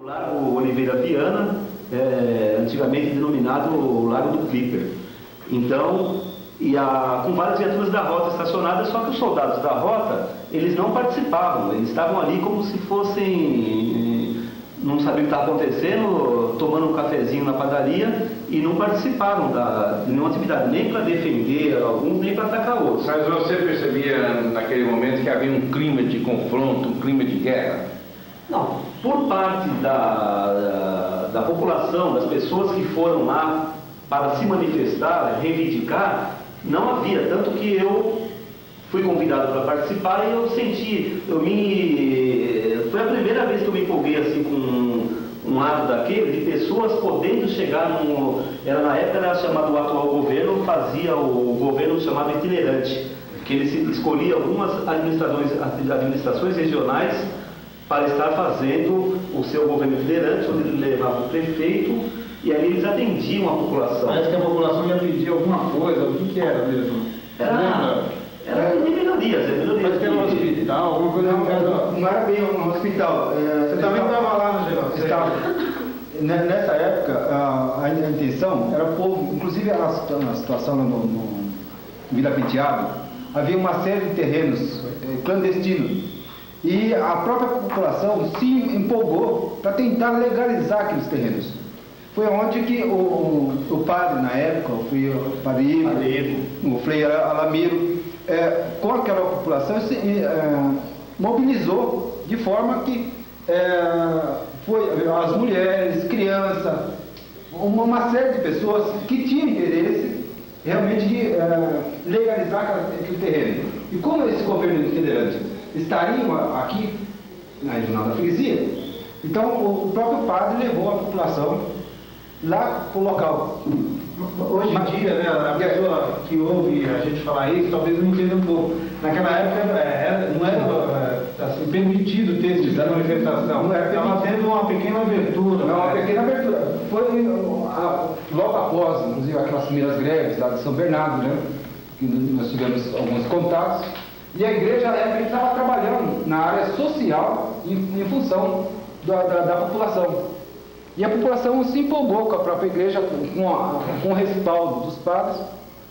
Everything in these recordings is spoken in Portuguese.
Largo Oliveira Viana, antigamente denominado Largo do Clipper. Então, com várias viaturas da rota estacionadas, só que os soldados da rota, eles não participavam, eles estavam ali como se fossem, não sabiam o que estava acontecendo, tomando um cafezinho na padaria e não participaram de nenhuma atividade, nem para defender alguns, nem para atacar outros. Mas você percebia naquele momento que havia um clima de confronto, um clima de guerra? Não, por parte da população, das pessoas que foram lá para se manifestar, reivindicar, não havia, tanto que eu fui convidado para participar e eu senti, foi a primeira vez que eu me empolguei assim com um ato daquele, de pessoas podendo chegar era na época era chamado o atual governo, fazia o governo chamado itinerante, que ele escolhia algumas administrações regionais para estar fazendo o seu governo itinerante, onde ele levava o prefeito e ali eles atendiam a população. Parece que a população ia pedir alguma coisa, o que era mesmo? Era melhorias. Mas era um hospital, alguma coisa? Não era bem um hospital. Você também estava lá no geral? Estava. Nessa época, a intenção era o povo, inclusive a situação no Vila Penteado, havia uma série de terrenos clandestinos. E a própria população se empolgou para tentar legalizar aqueles terrenos. Foi onde que o padre, na época, o padre o Frei Alamiro, com aquela população, se mobilizou de forma que foi as mulheres, crianças, uma série de pessoas que tinham interesse realmente de legalizar aquele terreno. E como esse governo itinerante estariam aqui na regional da freguesia, então o próprio padre levou a população lá para o local. Hoje em dia, né, a pessoa que ouve a gente falar isso talvez não entenda um pouco. Naquela época não era assim, permitido ter esse tipo de manifestação. Estava tendo uma pequena abertura. Uma pequena abertura. Foi logo após, inclusive, aquelas primeiras greves lá de São Bernardo, né, que nós tivemos alguns contatos. E a igreja, na época, estava trabalhando na área social em função da população. E a população se empolgou com a própria igreja, com o respaldo dos padres,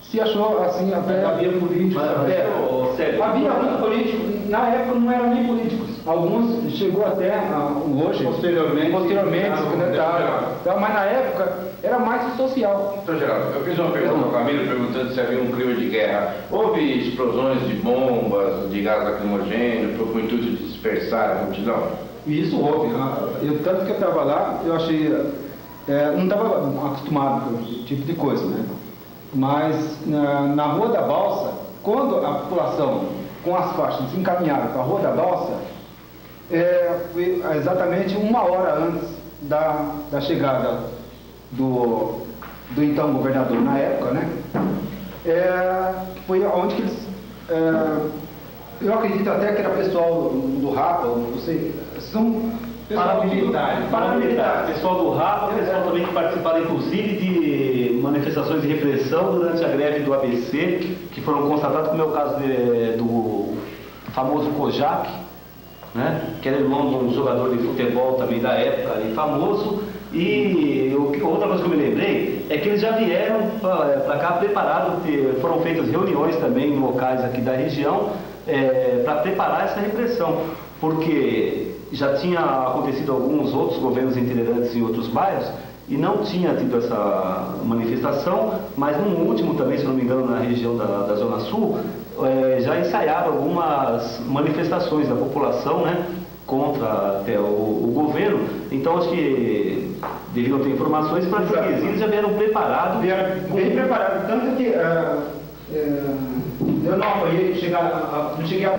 se achou assim até... Havia políticos. Havia muito político, na época não eram nem políticos. Alguns chegou até hoje, posteriormente se candidataram, mas na época era mais social. Então, Geraldo, eu fiz uma pergunta ao Camilo perguntando se havia um clima de guerra. Houve explosões de bombas, de gás lacrimogêneo, com o intuito de dispersar a multidão? E isso houve. Tanto que eu estava lá, eu achei... não estava acostumado com esse tipo de coisa, né? Mas na Rua da Balsa, quando a população com as faixas se encaminharam para a Rua da Balsa, foi exatamente 1 hora antes da chegada do então governador na época, né? Foi onde que eles... eu acredito até que era pessoal do RAPA, não sei, são paramilitares. Pessoal do RAPA, pessoal também que participaram inclusive de manifestações de repressão durante a greve do ABC, que foram constatados, como é o caso do famoso Kojak, né, que era irmão de um jogador de futebol também da época, ali, famoso. E outra coisa que eu me lembrei é que eles já vieram para cá preparados, foram feitas reuniões também em locais aqui da região para preparar essa repressão, porque já tinha acontecido alguns outros governos itinerantes em outros bairros e não tinha tido essa manifestação, mas no último também, se não me engano, na região da Zona Sul, já ensaiaram algumas manifestações da população, né, contra até o governo. Então acho que deviam ter informações para que eles já vieram preparados. Vieram bem preparados, tanto que eu não apoiei, não cheguei a...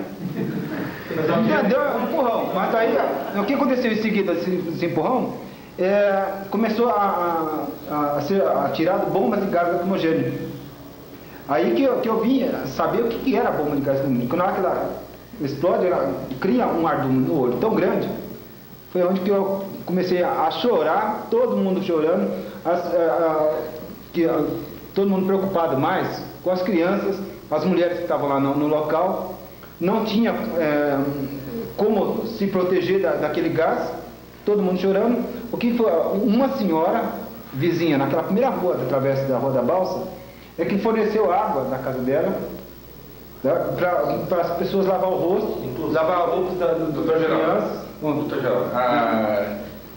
deu um empurrão, mas aí o que aconteceu em seguida desse empurrão? Começou a ser atirado bombas de gás lacrimogêneo. Aí que eu vim saber o que era bomba de gás lacrimogêneo. Quando ela explode, ela cria um ardor no olho tão grande. Foi onde que eu comecei a chorar, todo mundo chorando, todo mundo preocupado mais com as crianças, as mulheres que estavam lá no local. Não tinha como se proteger daquele gás. todo mundo chorando. O que foi uma senhora vizinha naquela primeira rua da travessa da Rua da Balsa é que forneceu água na casa dela para as pessoas lavar o rosto, lavar a roupa das crianças. Doutor Geraldo,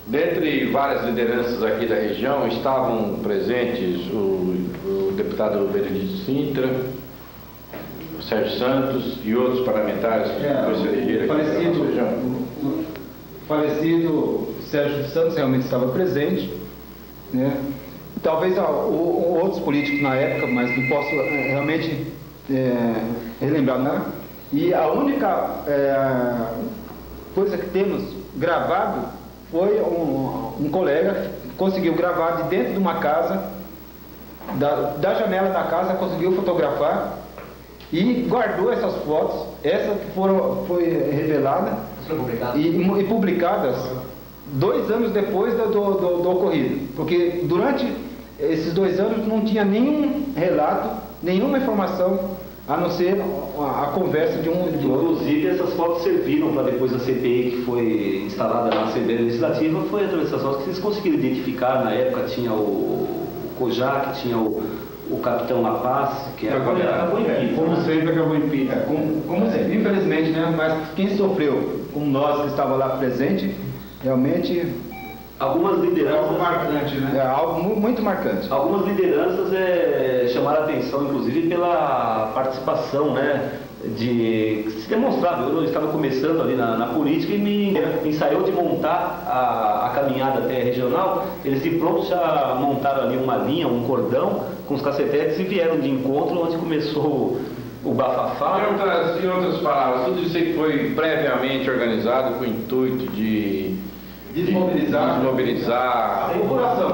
dentre várias lideranças aqui da região estavam presentes o deputado Benedito Sintra, o Sérgio Santos e outros parlamentares que depois se elegeram aqui na nossa região. O falecido Sérgio Santos realmente estava presente, né? Talvez outros políticos na época, mas não posso realmente relembrar nada. E a única coisa que temos gravado foi um colega que conseguiu gravar de dentro de uma casa, da janela da casa, conseguiu fotografar e guardou essas fotos, essas que foi revelada e publicadas 2 anos depois do ocorrido, porque durante esses 2 anos não tinha nenhum relato, nenhuma informação, a não ser a conversa de um e de outro. Inclusive, essas fotos serviram para depois da CPI que foi instalada na Assembleia Legislativa, foi através dessas fotos que vocês conseguiram identificar. Na época tinha o Kojak, tinha o Capitão La Paz, que acabou em Pita. Como sempre, acabou em Pita. Como sempre, infelizmente, né? Mas quem sofreu, como nós que estava lá presente, realmente algumas lideranças... É algo marcante, né? É algo muito marcante. Algumas lideranças chamaram a atenção, inclusive, pela participação, né, que se demonstrava. Eu estava começando ali na política e me ensaiou de montar a caminhada até regional. Eles de pronto já montaram ali uma linha, um cordão com os cacetetes e vieram de encontro onde começou o bafafá. Em outras palavras, tudo isso aí foi previamente organizado com o intuito de desmobilizar a população.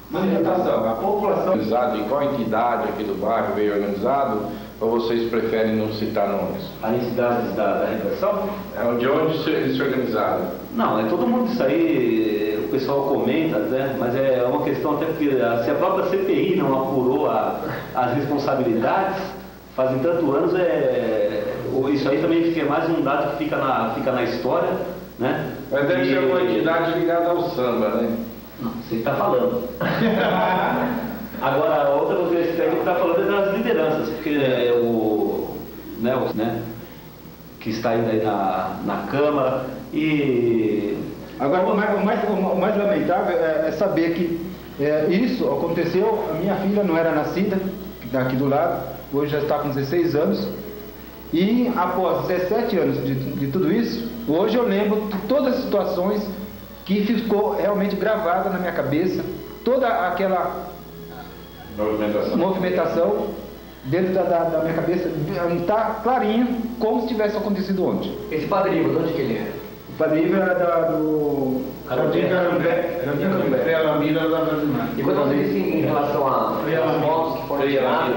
Manifestação. A população. Organizado, em qual entidade aqui do bairro veio organizado, ou vocês preferem não citar nomes? As entidades da repressão? De onde eles se organizaram? Não, todo mundo isso aí, o pessoal comenta, né? Mas é uma questão até porque se a própria CPI não apurou as responsabilidades, fazem tantos anos, isso aí também fica mais um dado que fica na história, né? Mas deve ser uma entidade ligada ao samba, né? Não, você está falando. Agora, a outra coisa que está falando é das lideranças, porque que está ainda aí na Câmara. E agora, o mais lamentável é saber que isso aconteceu. A minha filha não era nascida, daqui do lado, hoje já está com 16 anos. E após 17 anos de tudo isso, hoje eu lembro de todas as situações que ficou realmente gravada na minha cabeça, toda aquela movimentação dentro da minha cabeça, está clarinho, como se tivesse acontecido ontem. Esse Padre Ivo, de onde que ele é? O Padre Ivo era do Jardim Carumbé. E quando você disse em relação às fotos que foram tiradas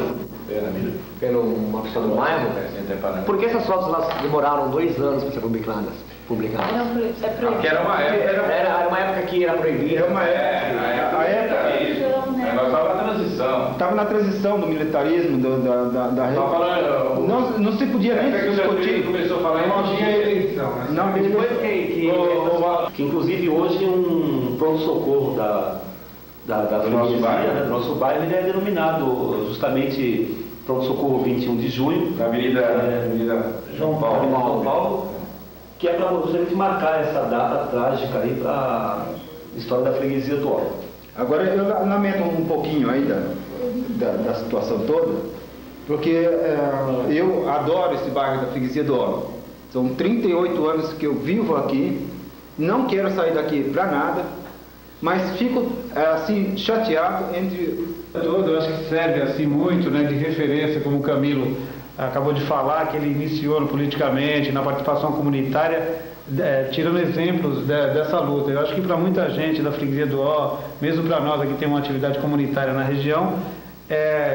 por uma pessoa do bairro, por que essas fotos elas demoraram 2 anos para ser publicadas? Porque era uma época. Era uma época que era proibido. Era uma época. Nós estávamos na transição. Estava na transição do militarismo, não se podia nem discutir. Começou a falar Não tinha eleição. Não, Depois que inclusive hoje um pronto-socorro da freguesia, do nosso bairro, ele é denominado justamente pronto-socorro 21 de junho, na Avenida João Paulo, que é para justamente marcar essa data trágica aí para a história da freguesia do Ó. Agora, eu lamento um pouquinho aí da situação toda, porque eu adoro esse bairro da freguesia do Ó. São 38 anos que eu vivo aqui, não quero sair daqui para nada, mas fico assim chateado entre... Eu acho que serve assim muito, né, de referência, como o Camilo acabou de falar, que ele iniciou politicamente, na participação comunitária, tirando exemplos dessa luta. Eu acho que para muita gente da freguesia do Ó, mesmo para nós aqui que temos uma atividade comunitária na região,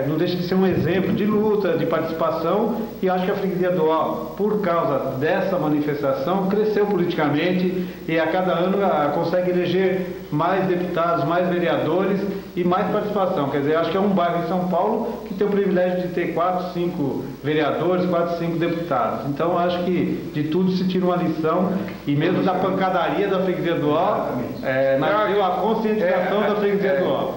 não deixa de ser um exemplo de luta, de participação, e acho que a freguesia do Ó, por causa dessa manifestação, cresceu politicamente e a cada ano consegue eleger mais deputados, mais vereadores e mais participação. Quer dizer, acho que é um bairro em São Paulo que tem o privilégio de ter 4, 5 vereadores, 4, 5 deputados. Então acho que de tudo se tira uma lição, e mesmo da pancadaria da freguesia do Ó, nasceu a conscientização da freguesia do Ó.